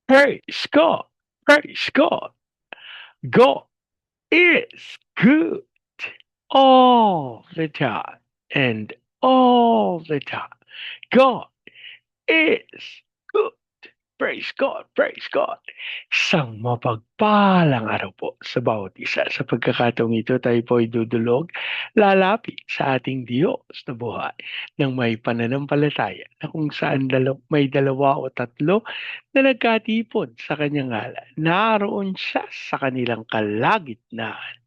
Praise God. Praise God. God is good all the time and all the time. God is good. Praise God, praise God. Isang mapagpalang araw po sa bawat isa. Sa pagkakataong ito, tayo po ay dudulog, lalapit sa ating Diyos na buhay ng may pananampalataya na kung saan may dalawa o tatlo na nagkatipon sa kanyang ngalan. Naroon siya sa kanilang kalagitnaan.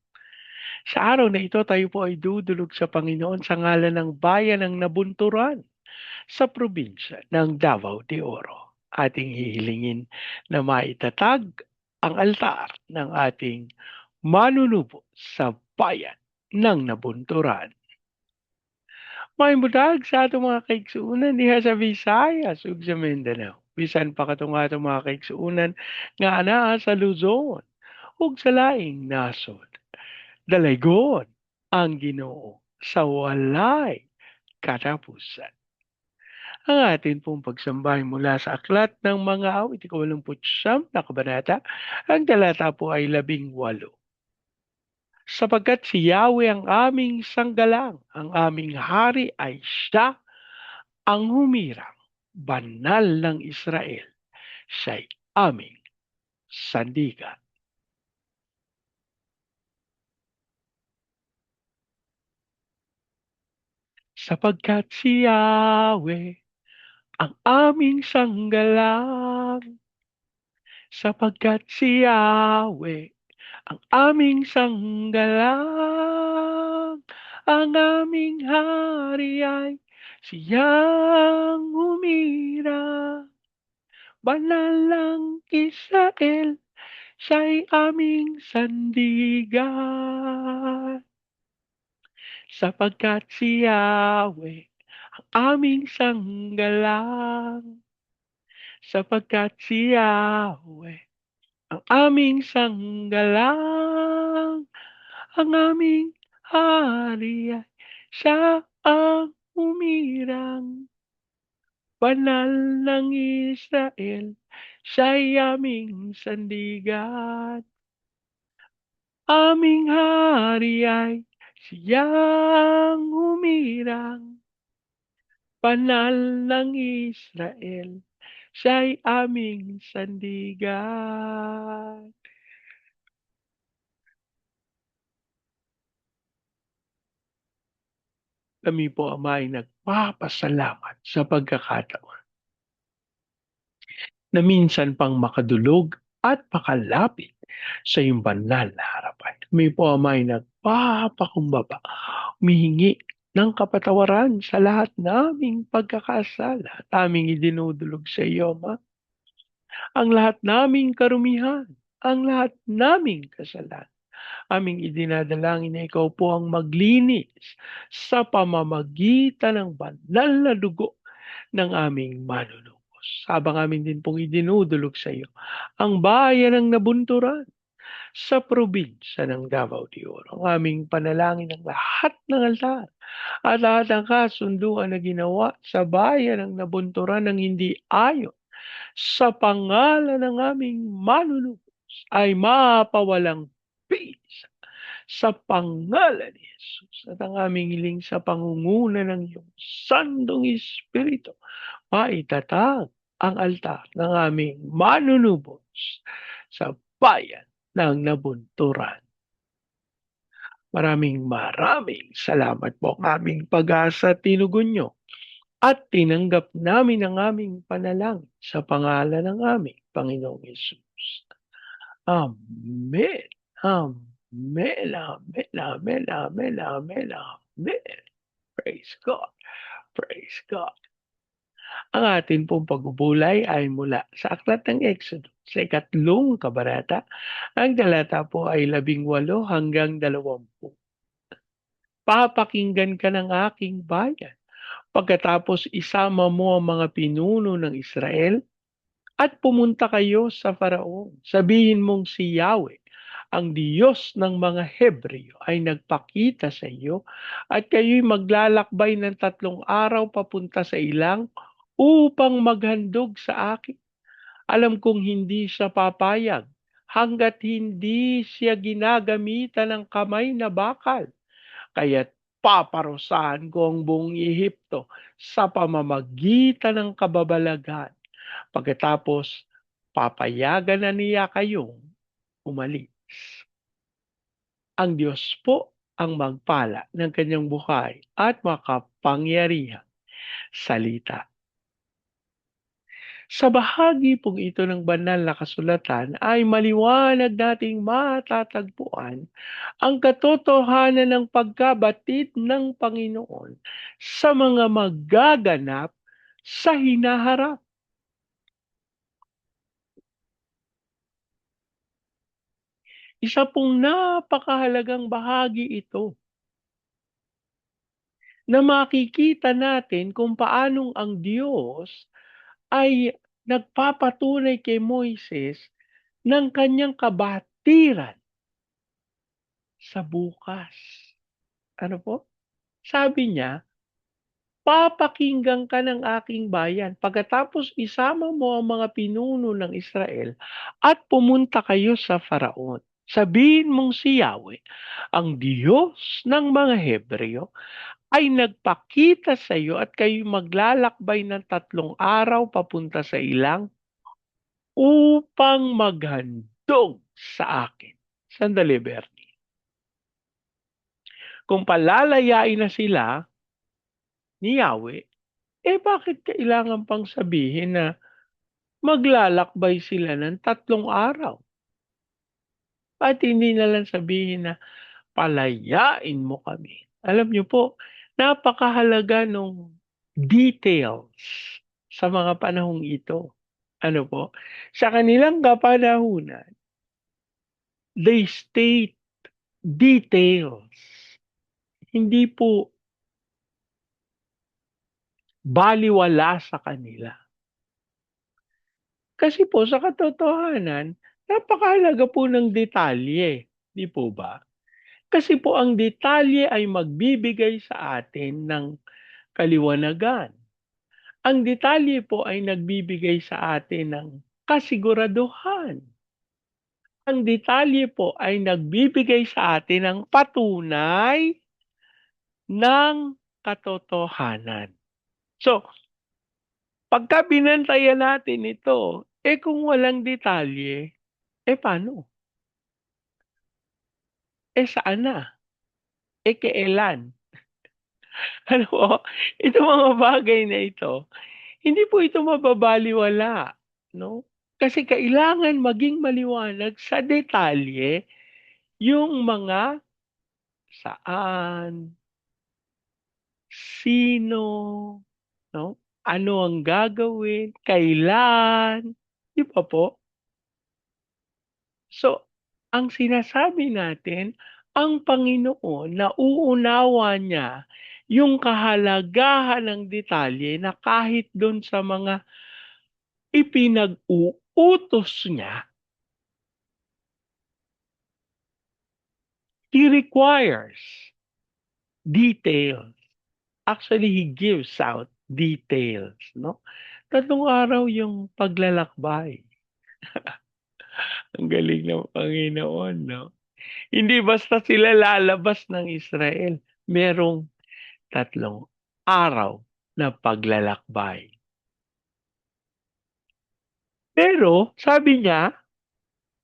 Sa araw na ito, tayo po ay dudulog sa Panginoon sa ngalan ng bayan ng Nabunturan sa probinsya ng Davao de Oro. Ating hihilingin na maitatag ang altar ng ating manunubo sa bayan ng Nabunturan. May mudag sa atong mga kaigsuunan diha sa Visayas ug sa Mindanao. Bisan pa katong atong mga kaigsuunan nga anaa sa Luzon ug sa laing nasod. Dalaygon ang Ginoo sa walay katapusan. Ang atin pong pagsambahay mula sa aklat ng mga awit, ika-walumputsyam na kabanata, ang talata po ay 18. Sapagkat si Yahweh ang aming sanggalang, ang aming hari ay siya ang humirang, banal ng Israel, siya'y aming sandigan. Sapagkat si Yahweh ang aming sanggalang, sapagkat si Yahweh ang aming sanggalang, ang aming hari ay siyang humirang. Banal ng Israel, siya'y aming sandigan. Sapagkat si Yahweh ang aming sanggalang, sapagkat si Yahweh ang aming sanggalang, ang aming hari ay siya ang humirang, banal ng Israel, siya'y aming sandigan. Aming hari ay siyang humirang, banal ng Israel, siya'y aming sandigan. Kami po, Ama, ay nagpapasalamat sa pagkakataon na minsan pang makadulog at makalapit sa iyong banal na harapan. Kami po, Ama, ay nagpapakumbaba, humihingi ng kapatawaran sa lahat naming pagkakasala at aming idinudulog sa iyo, Ama. Ang lahat naming karumihan, ang lahat naming kasalanan. Aming idinadalangin na ikaw po ang maglinis sa pamamagitan ng banal na dugo ng aming manunubos. Habang amin din pong idinudulog sa iyo ang bayan ng Nabunturan sa probinsya ng Davao de Oro. Ang aming panalangin ng lahat ng altar at lahat ng kasunduan na ginawa sa bayan ng Nabunturan ng hindi ayon sa pangalan ng aming manunubos ay mapawalang peace sa pangalan ni Jesus at ang aming hiling sa pangunguna ng iyong Santong Espiritu, maitatag ang altar ng aming manunubos sa bayan ng Nabunturan. Maraming salamat po ang aming pag-asa at tinugon nyo at tinanggap namin ang aming panalangin sa pangalan ng aming Panginoong Yesus. Amen. Amen. Amen. Amen. Amen. Amen. Amen. Praise God. Praise God. Ang atin pong pagbubulay ay mula sa aklat ng Exodus sa 3 kabanata. Ang talata po ay 18 hanggang 20. Papakinggan ka ng aking bayan pagkatapos isama mo ang mga pinuno ng Israel at pumunta kayo sa Faraon. Sabihin mong si Yahweh, ang Diyos ng mga Hebreo ay nagpakita sa iyo at kayo'y maglalakbay ng 3 araw papunta sa ilang upang maghandog sa akin. Alam kong hindi siya papayag hangga't hindi siya ginagamitan ng kamay na bakal. Kaya't paparusahan ko ang buong Ehipto sa pamamagitan ng kababalaghan. Pagkatapos, papayagan na niya kayong umalis. Ang Diyos po ang magpala ng kanyang buhay at makapangyarihang salita. Sa bahagi pong ito ng banal na kasulatan ay maliwanag nating matatagpuan ang katotohanan ng pagkabatid ng Panginoon sa mga magaganap sa hinaharap. Isa pong napakahalagang bahagi ito na makikita natin kung paanong ang Diyos ay nagpapatunay kay Moises ng kanyang kabatiran sa bukas. Ano po? Sabi niya, papakinggan ka ng aking bayan pagkatapos isama mo ang mga pinuno ng Israel at pumunta kayo sa Faraon. Sabihin mong si Yahweh, ang Diyos ng mga Hebreo, ay nagpakita sa iyo at kayo maglalakbay ng 3 araw papunta sa ilang upang maghandog sa akin. Sandali, Bernie. Kung palalayain na sila ni Yahweh, bakit kailangan pang sabihin na maglalakbay sila ng 3 araw? At hindi na lang sabihin na palayain mo kami. Alam niyo po, napakahalaga nung details sa mga panahong ito. Ano po? Sa kanilang kapanahunan, they state details. Hindi po baliwala sa kanila. Kasi po sa katotohanan, napakahalaga po ng detalye, 'di po ba? Kasi po ang detalye ay magbibigay sa atin ng kaliwanagan. Ang detalye po ay nagbibigay sa atin ng kasiguraduhan. Ang detalye po ay nagbibigay sa atin ng patunay ng katotohanan. So, pagka binantayan natin ito, kung walang detalye, paano? Saan na? Kailan? Ano po, itong mga bagay na ito, hindi po ito mababalewala, 'no? Kasi kailangan maging maliwanag sa detalye yung mga saan, sino, 'no? Ano ang gagawin, kailan, 'di ba po? So, ang sinasabi natin, ang Panginoon nauunawa niya yung kahalagahan ng detalye na kahit dun sa mga ipinag-uutos niya, He requires details. Actually, He gives out details, no? 3 araw yung paglalakbay. Ang galing ng Panginoon, no? Hindi basta sila lalabas ng Israel. Merong 3 araw na paglalakbay. Pero, sabi niya,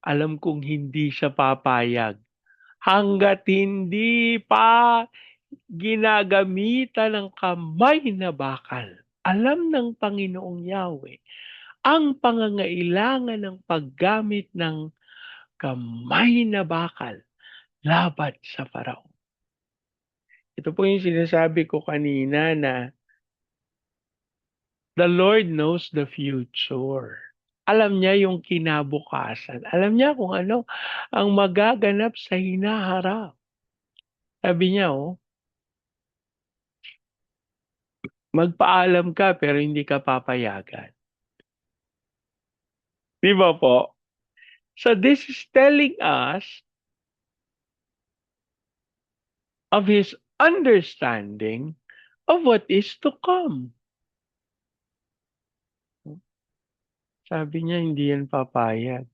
alam kong hindi siya papayag hangga't hindi pa ginagamitan ng kamay na bakal. Alam ng Panginoong Yahweh ang pangangailangan ng paggamit ng kamay na bakal laban sa Faraon. Ito po yung sinasabi ko kanina na the Lord knows the future. Alam niya yung kinabukasan. Alam niya kung ano ang magaganap sa hinaharap. Sabi niya, magpaalam ka pero hindi ka papayagan. Di ba po? So this is telling us of his understanding of what is to come. Sabi niya hindi yan papayag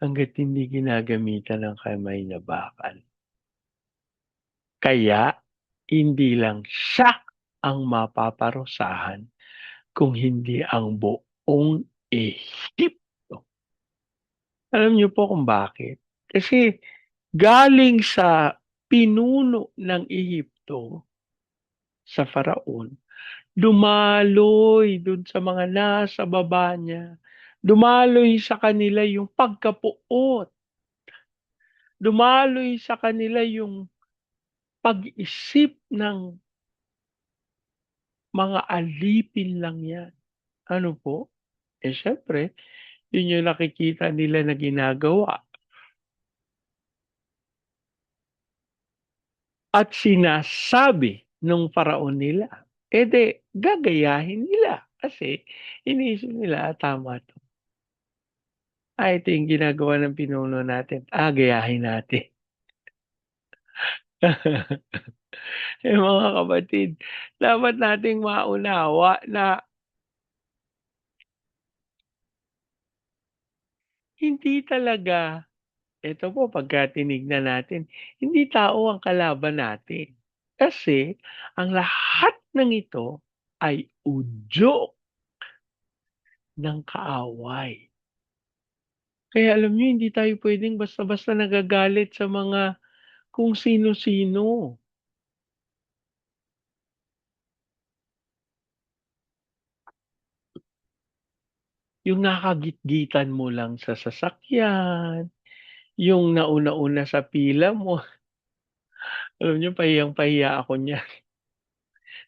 hangga't hindi ginagamitan ng kamay na bakal. Kaya hindi lang siya ang mapaparusahan kung hindi ang buong Ehipto. Alam niyo po kung bakit? Kasi galing sa pinuno ng Ehipto, sa Faraon, dumaloy dun sa mga nasa baba niya. Dumaloy sa kanila yung pagkapuot. Dumaloy sa kanila yung pag-isip ng mga alipin lang yan. Ano po? Eh syempre, yun yung nakikita nila na ginagawa at sinasabi nung paraon nila. Eh de, gagayahin nila kasi iniisip nila, tama to. Ito yung ginagawa ng pinuno natin. Gayahin natin. Mga kapatid, dapat nating maunawa na hindi talaga, ito po pagka tinignan natin, hindi tao ang kalaban natin. Kasi ang lahat ng ito ay udyok ng kaaway. Kaya alam niyo, hindi tayo pwedeng basta-basta nagagalit sa mga kung sino-sino. Yung nakagitgitan mo lang sa sasakyan, yung nauna-una sa pila mo. Alam niyo, pahiyang-pahiya ako niyan.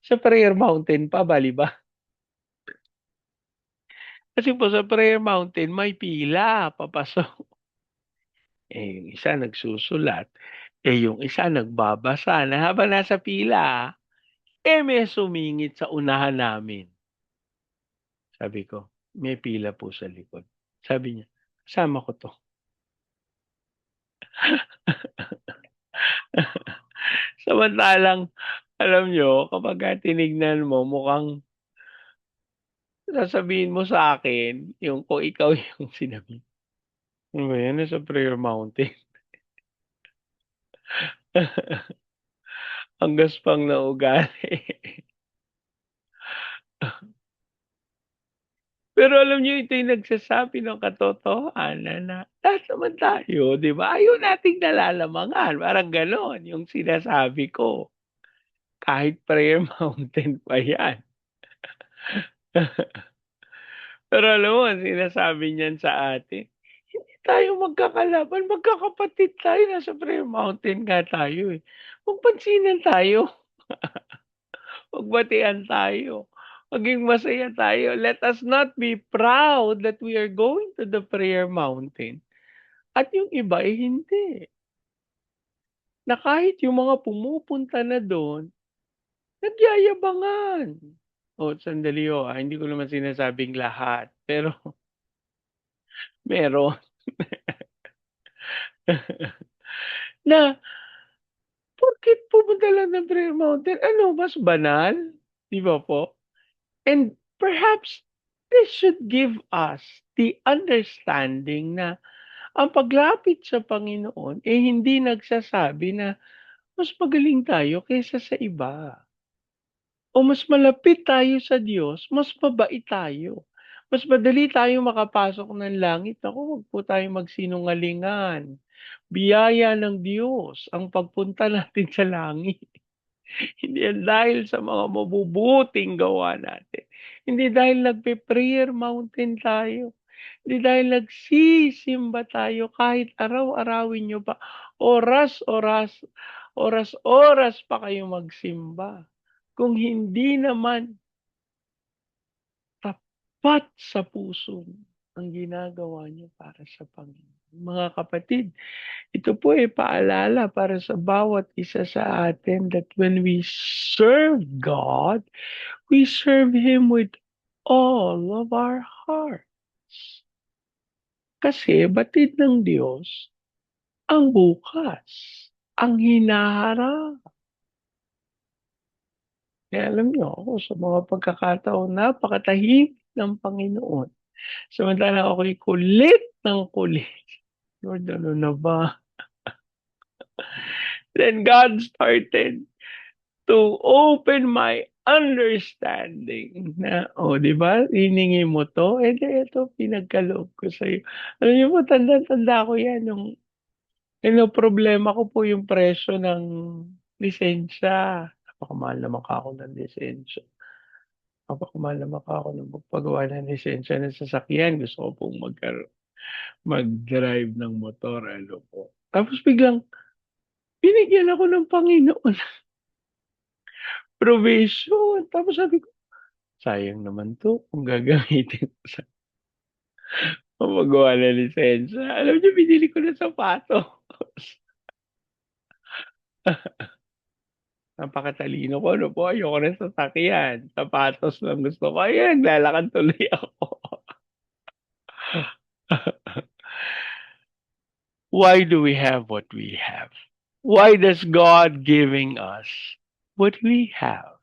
Sa Prayer Mountain pa, bali ba? Kasi po sa Prayer Mountain may pila papasok. Yung isa nagsusulat, yung isa nagbabasa na habang nasa pila, may sumingit sa unahan namin. Sabi ko, may pila po sa likod. Sabi niya, kasama ko 'to. Samantalang alam niyo kapagka tinignan mo mukhang sasabihin mo sa akin yung kung ikaw yung sinabi. Ano ba yan, nasa Prayer Mountain. Ang gaspang na ugali. Pero alam niyo ito yung nagsasabi ng katotohanan na lahat naman tayo, 'di ba, ayaw nating nalalamangan, parang gano'n yung sinasabi ko. Kahit Prayer Mountain pa yan. Pero alam mo ang sinasabi niyan sa atin, hindi tayo magkakalaban, magkakapatid tayo, nasa Prayer Mountain nga tayo, eh. Magpansinan tayo, magbatian tayo, maging masaya tayo. Let us not be proud that we are going to the Prayer Mountain at yung iba, hindi. Na kahit yung mga pumupunta na dun, nagyayabangan. Sandali hindi ko naman sinasabing lahat, pero meron. Na porket pumunta lang ng Prayer Mountain, ano mas banal, 'di ba po? And perhaps this should give us the understanding na ang paglapit sa Panginoon, hindi nagsasabi na mas magaling tayo kaysa sa iba. O mas malapit tayo sa Diyos, mas mabait tayo. Mas madali tayong makapasok ng langit. Naku, wag po tayong magsinungalingan. Biyaya ng Diyos ang pagpunta natin sa langit. Hindi yan dahil sa mga mabubuting gawa natin. Hindi dahil nagpe-prayer mountain tayo. Hindi dahil nagsisimba tayo kahit araw-arawin nyo pa. Oras-oras, oras-oras pa kayo magsimba. Kung hindi naman tapat sa puso ang ginagawa niyo para sa Panginoon. Mga kapatid, ito po ay paalala para sa bawat isa sa atin that when we serve God, we serve Him with all of our hearts. Kasi batid ng Diyos ang bukas, ang hinaharap. Kaya alam niyo ako sa mga pagkakataon napakatahimik ng Panginoon. Samantalang ako'y kulit ng kulit. Lord, ano na ba? Then God started to open my understanding na, di ba, hiningi mo 'to, ito pinagkaloob ko sa'yo. Alam niyo po tandang-tanda ko 'yan nung pinoproblema ko po yung presyo ng lisensya. Napakamahal naman kako ng lisensya. Napakamahal naman kako ng pagpagawa ng lisensya ng sasakyan. Gusto ko pong mag-drive ng motor, ano po. Tapos biglang binigyan ako ng Panginoon provision. Tapos sabi ko, sayang naman 'to kung gagamitin ko sa paggawa ng lisensya. Alam niyo binili ko ng sapatos. Napakatalino ko, ano po, ayoko ng sasakyan, sapatos lang gusto ko, ayan naglalakad tuloy ako. Why do we have what we have? Why does God giving us what we have?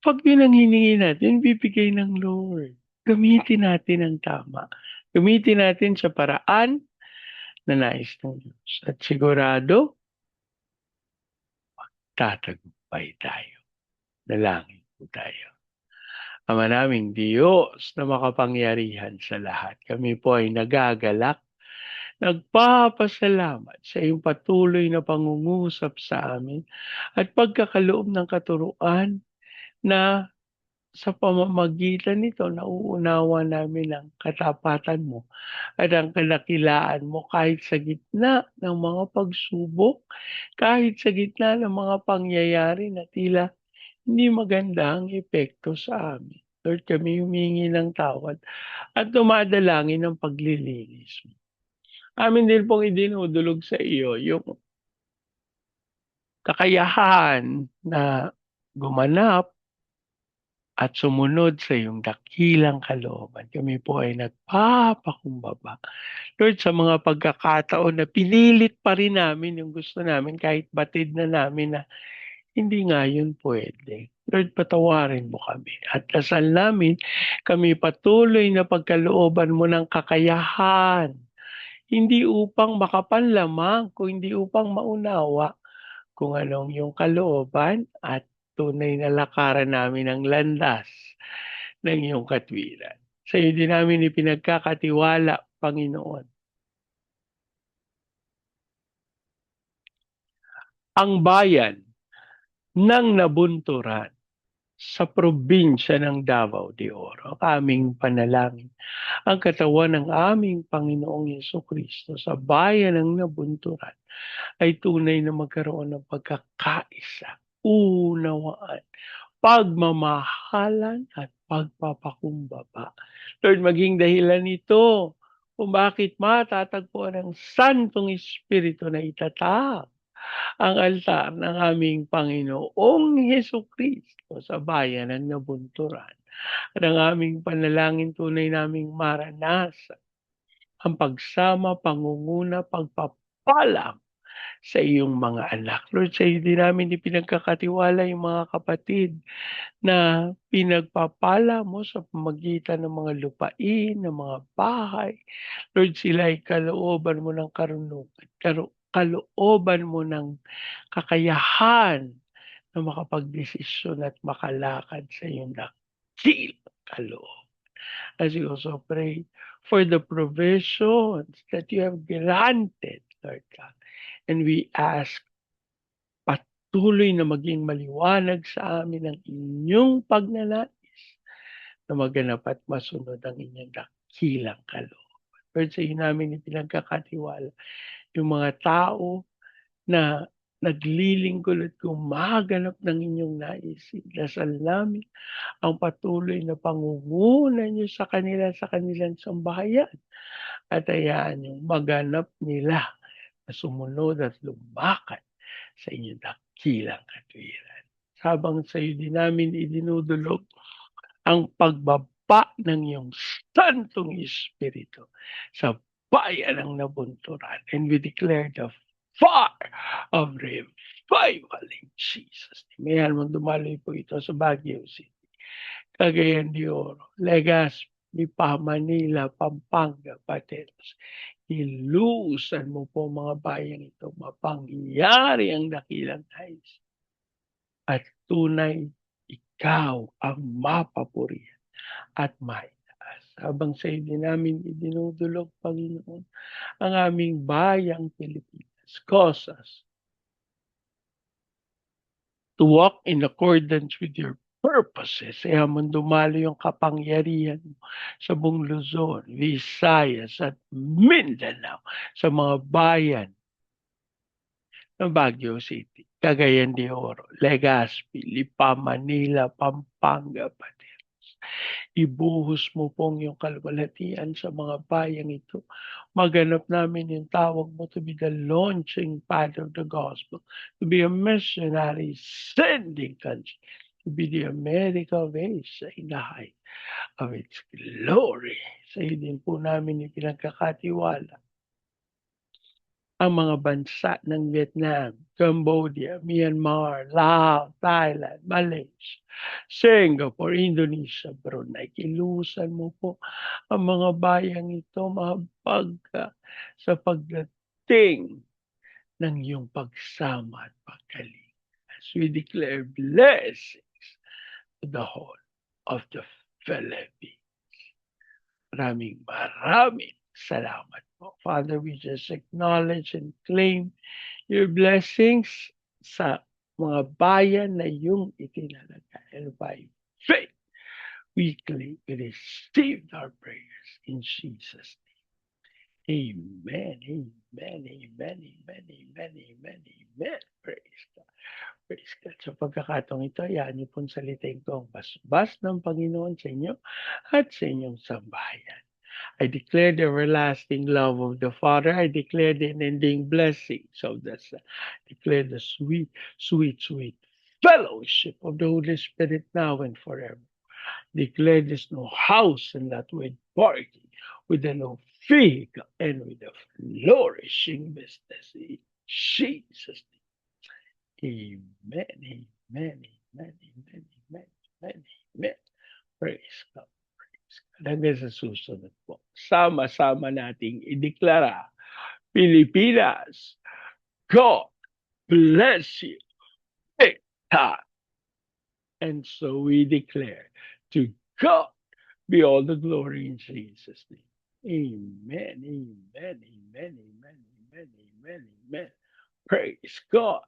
'Pag yun ang hiningi natin, bibigay ng Lord. Gamitin natin ng tama. Gamitin natin sa paraan na nais ng Diyos at sigurado tatagumpay tayo. Dalangin po tayo. Ama naming Diyos na makapangyarihan sa lahat, kami po ay nagagalak, nagpapasalamat sa iyong patuloy na pangungusap sa amin at pagkakaloob ng katuruan na sa pamamagitan nito nauunawa namin ang katapatan mo at ang kadakilaan mo kahit sa gitna ng mga pagsubok, kahit sa gitna ng mga pangyayari na tila hindi maganda ang epekto sa amin. Lord, kami humingi ng tawad at dumadalangin ng paglilinis mo. Amin din pong idinudulog sa iyo yung kakayahan na gumanap at sumunod sa iyong dakilang kalooban. Kami po ay nagpapakumbaba. Lord, sa mga pagkakataon na pinilit pa rin namin yung gusto namin kahit batid na namin na hindi nga yun puwede. Lord, patawarin mo kami at dasal namin kami patuloy na pagkalooban mo ng kakayahan, hindi upang makapanlamang, kundi upang maunawa kung anong iyong kalooban at tunay na lakaran namin ang landas ng iyong katwiran. Sa iyo din namin ipinagkakatiwala, Panginoon, ang bayan ng Nabunturan sa probinsya ng Davao de Oro. Ang aming panalangin, ang katawan ng aming Panginoong Kristo sa bayan ng Nabunturan ay tunay na magkaroon ng pagkakaisa, unawaan, pagmamahalan at pagpapakumbaba. Lord, maging dahilan ito kung bakit matatagpuan ang Santong Espiritu na itatak ang altar ng aming Panginoong Kristo sa bayan ng Nabunturan. At ang aming panalangin tunay naming maranasan ang pagsama, pangunguna, pagpapalam sa iyong mga anak. Lord, sa iyo din namin ipinagkakatiwala yung mga kapatid na pinagpapala mo sa pamagitan ng mga lupain, ng mga bahay. Lord, sila ay kalooban mo ng karunungan, kalooban mo ng kakayahan na makapagdesisyon at makalakad sa iyong dakilang kaloob. As we also pray for the provisions that you have granted, Lord God. And we ask patuloy na maging maliwanag sa amin ang inyong pagnanais na maganap at masunod ang inyong dakilang kalooban. Lord, sa iyo namin ipinagkakatiwala yung mga tao na naglilingkod at gumaganap ng inyong nais. Dasal namin ang patuloy na pangunguna niyo sa kanilang sambahayan at hayaan niyong maganap nila na sumunod at lumakad sa inyong dakilang katwiran. Habang sa iyo din namin idinudulog ang pagbaba ng iyong Santong Espiritu sa bayan ng Nabunturan. And we declare the fire of revival in Jesus. May halmang dumaloy po ito sa Baguio City, Cagayan de Oro, Legazpi, Lipa, Manila, Pampanga, Pateros. Ilusan mo po mga bayang ito, mapangyari ang dakilang nais. At tunay, ikaw ang mapapurihan at maitaas. Habang sa iyo din namin idinudulog, Panginoon, ang aming bayang Pilipinas. Cause us to walk in accordance with your purposes. Kaya man dumalo yung kapangyarihan mo sa buong Luzon, Visayas at Mindanao, sa mga bayan ng Baguio City, Cagayan de Oro, Legazpi, Lipa, Manila, Pampanga, pati. Ibuhos mo pong yung kalwalhatian sa mga bayang ito. Maganap namin yung tawag mo to be the launching pad of the gospel, to be a missionary sending country, to be the America of Asia in the height of its glory. Sa iyo din po namin ipinagkakatiwala ang mga bansa ng Vietnam, Cambodia, Myanmar, Laos, Thailand, Malaysia, Singapore, Indonesia, Brunei. Kilusan mo po ang mga bayang ito mapagka sa pagdating ng iyong pagsama at pagkaling. As we declare blessings to the whole of the Philippines. Maraming salamat po. Father, we just acknowledge and claim your blessings sa mga bayan na iyong itinalagay. And by faith, we claim we received our prayers in Jesus' name. Amen, amen, amen, amen, amen, amen, amen. Praise God. Praise God. Sa pagkakataong ito, yan niyo pong salitain ko ang basbas ng Panginoon sa inyo at sa inyong sambahayan. I declare the everlasting love of the Father. I declare the unending blessings of the Son. I declare the sweet, sweet, sweet fellowship of the Holy Spirit now and forever. Declare there's no house and not with party, with no vehicle and with a flourishing business. In Jesus' name. Amen, amen, amen, amen, amen, amen, amen. Praise God. Hanggang sa susunod po. Sama-sama nating ideklara, Pilipinas, God bless you. Big time. And so we declare, to God be all the glory in Jesus' name. Amen, amen, amen, amen, amen, amen, amen. Praise God.